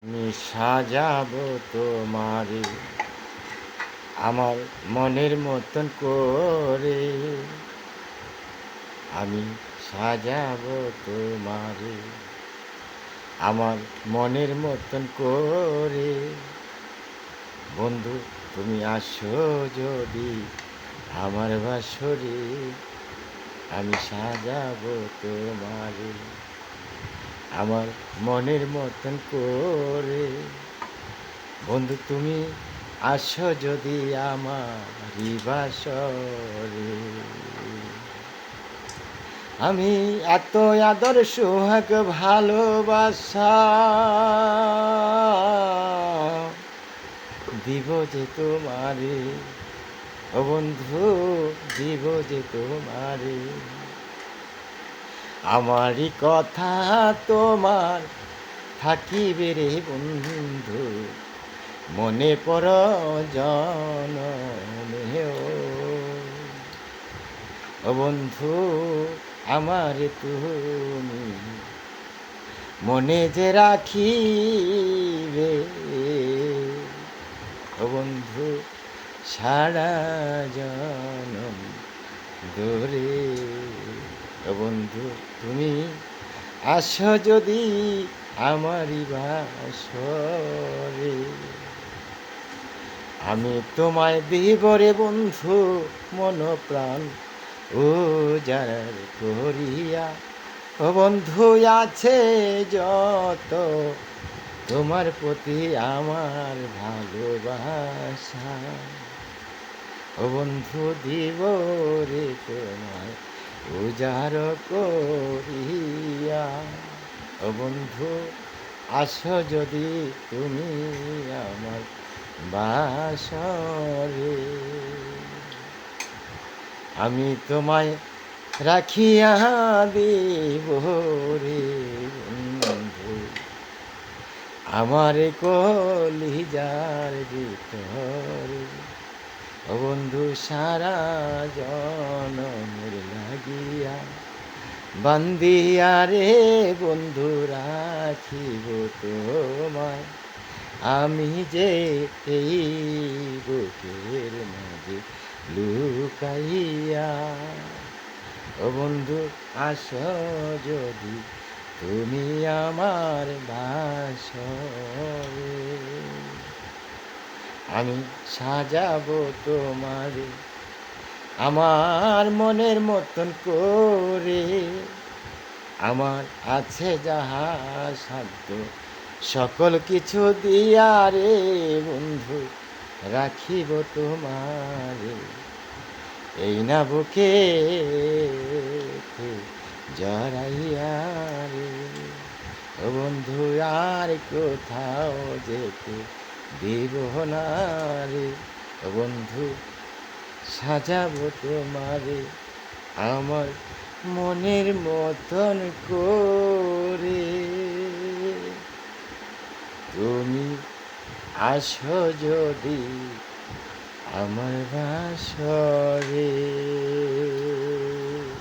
আমি সাজাবো তোমারে আমার মনের মতন করে। আমি সাজাবো তোমারে আমার মনের মতন করে। বন্ধু তুমি আসো যদি আমার বাসরে, আমি সাজাবো তোমারে আমার মনের মতন করে। বন্ধু তুমি আসো যদি আমার বাসরে, আমি এত আদর সোহাগ ভালোবাসা দিব যে তোমারে। ও বন্ধু দিব যে তোমারে, আমারই কথা তোমার থাকিবে রে বন্ধু মনে পর জনমেও। ও বন্ধু আমার তুমি মনে যে রাখিবে। ও বন্ধু সারা জনম ধরে। ও বন্ধু তুমি আসো যদি আমারই বাসরে, আমি তোমায় দিব রে বন্ধু মন প্রাণ উজাড় করিয়া। ও বন্ধু আছে যত তোমার প্রতি আমার ভালোবাসা। ও বন্ধু দিব রে তোমায় উজাড় করিয়া। ও বন্ধু আসো যদি তুমি আমার বাসরে, আমি তোমায় রাখিয়া দিব রে বন্ধু আমার কলিজার ভিতরে। ও বন্ধু সারা জনমের লাগিয়া বান্দিয়া রে বন্ধু রাখিব তোমায় আমি যে এই বুকের মাঝে লুকাইয়া। ও বন্ধু আসো যদি তুমি আমার বাসরে, আমি সাজাবো তোমারে আমার মনের মতন করে। আমার আছে যাহা সাধ্য সকল কিছু দিয়া রে বন্ধু রাখিব তোমারে এই না বুকে জড়াইয়া রে। ও বন্ধু আর কোথাও যেতে দিব না রে। ও বন্ধু সাজাবো তোমারে আমার মনের মতন করে। তুমি আসো যদি আমার বাসরে।